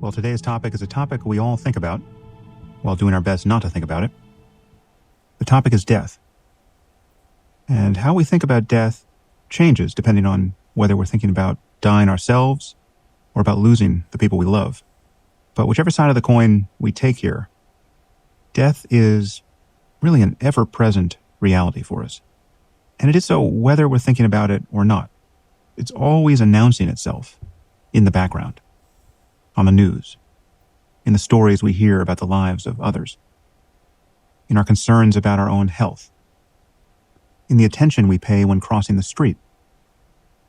Well, today's topic is a topic we all think about while doing our best not to think about it. The topic is death. And how we think about death changes depending on whether we're thinking about dying ourselves or about losing the people we love. But whichever side of the coin we take here, death is really an ever-present reality for us. And it is so whether we're thinking about it or not. It's always announcing itself in the background, on the news, in the stories we hear about the lives of others, in our concerns about our own health, in the attention we pay when crossing the street.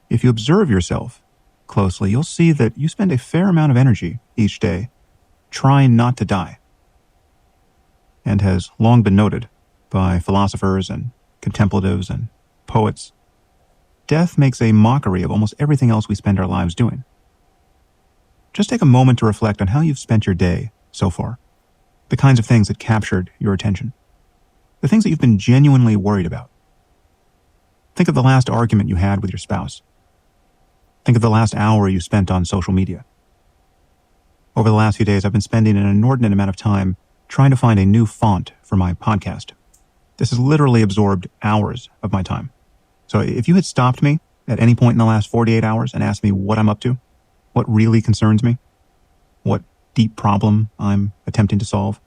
If you observe yourself closely, you'll see that you spend a fair amount of energy each day trying not to die. And has long been noted by philosophers and contemplatives and poets, death makes a mockery of almost everything else we spend our lives doing. Just take a moment to reflect on how you've spent your day so far, the kinds of things that captured your attention, the things that you've been genuinely worried about. Think of the last argument you had with your spouse. Think of the last hour you spent on social media. Over the last few days, I've been spending an inordinate amount of time trying to find a new font for my podcast. This has literally absorbed hours of my time. So if you had stopped me at any point in the last 48 hours and asked me what I'm up to, what really concerns me, what deep problem I'm attempting to solve,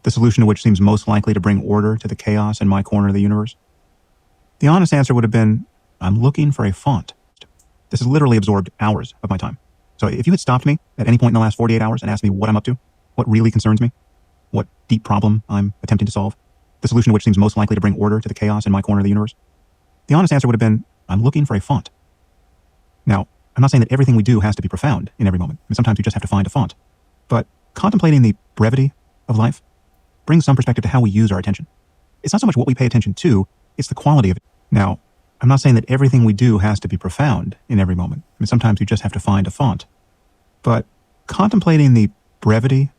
the solution to which seems most likely to bring order to the chaos in my corner of the universe, the honest answer would have been, I'm looking for a font. This has literally absorbed hours of my time. So if you had stopped me at any point in the last 48 hours and asked me what I'm up to, what really concerns me, what deep problem I'm attempting to solve, the solution to which seems most likely to bring order to the chaos in my corner of the universe, the honest answer would have been, I'm looking for a font. Now, I'm not saying that everything we do has to be profound in every moment. I mean, sometimes you just have to find a font. But contemplating the brevity of life brings some perspective to how we use our attention. It's not so much what we pay attention to, it's the quality of it. Now, I'm not saying that everything we do has to be profound in every moment. I mean, sometimes you just have to find a font. But contemplating the brevity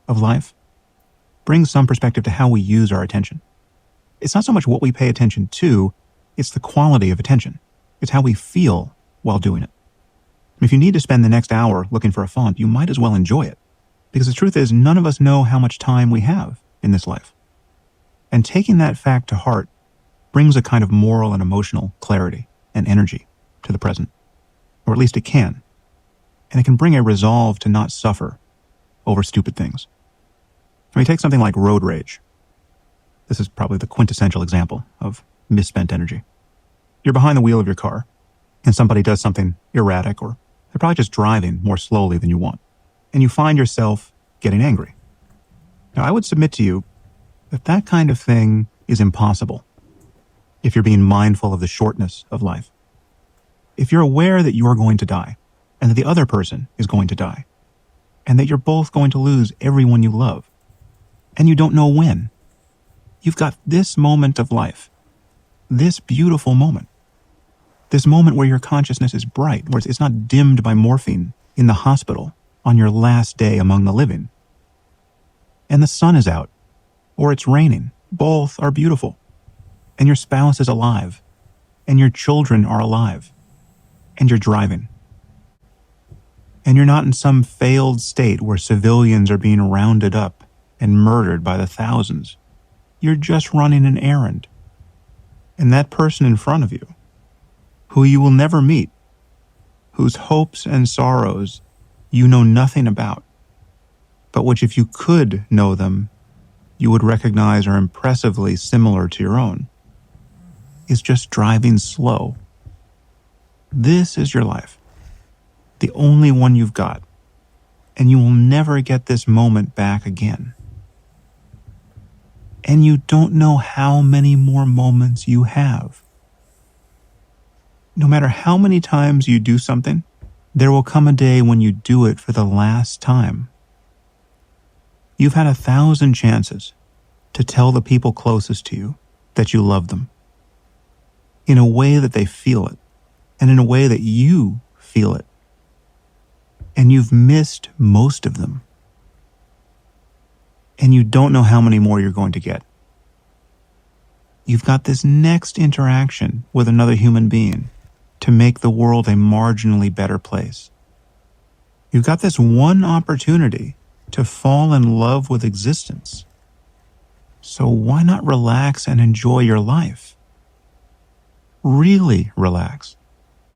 of life brings some perspective to how we use our attention. It's not so much what we pay attention to, it's the quality of attention. It's how we feel while doing it. If you need to spend the next hour looking for a font, you might as well enjoy it. Because the truth is, none of us know how much time we have in this life. And taking that fact to heart brings a kind of moral and emotional clarity and energy to the present. Or at least it can. And it can bring a resolve to not suffer over stupid things. I mean, take something like road rage. This is probably the quintessential example of misspent energy. You're behind the wheel of your car, and somebody does something erratic, or they're probably just driving more slowly than you want, and you find yourself getting angry. Now, I would submit to you that that kind of thing is impossible if you're being mindful of the shortness of life. If you're aware that you're going to die, and that the other person is going to die, and that you're both going to lose everyone you love, and you don't know when, you've got this moment of life, this beautiful moment. This moment where your consciousness is bright, where it's not dimmed by morphine in the hospital on your last day among the living. And the sun is out, or it's raining. Both are beautiful. And your spouse is alive, and your children are alive, and you're driving. And you're not in some failed state where civilians are being rounded up and murdered by the thousands. You're just running an errand. And that person in front of you, who you will never meet, whose hopes and sorrows you know nothing about, but which if you could know them, you would recognize are impressively similar to your own, is just driving slow. This is your life, the only one you've got, and you will never get this moment back again. And you don't know how many more moments you have. No matter how many times you do something, there will come a day when you do it for the last time. You've had 1,000 chances to tell the people closest to you that you love them in a way that they feel it, and in a way that you feel it. And you've missed most of them. And you don't know how many more you're going to get. You've got this next interaction with another human being to make the world a marginally better place. You've got this one opportunity to fall in love with existence. So why not relax and enjoy your life? Really relax.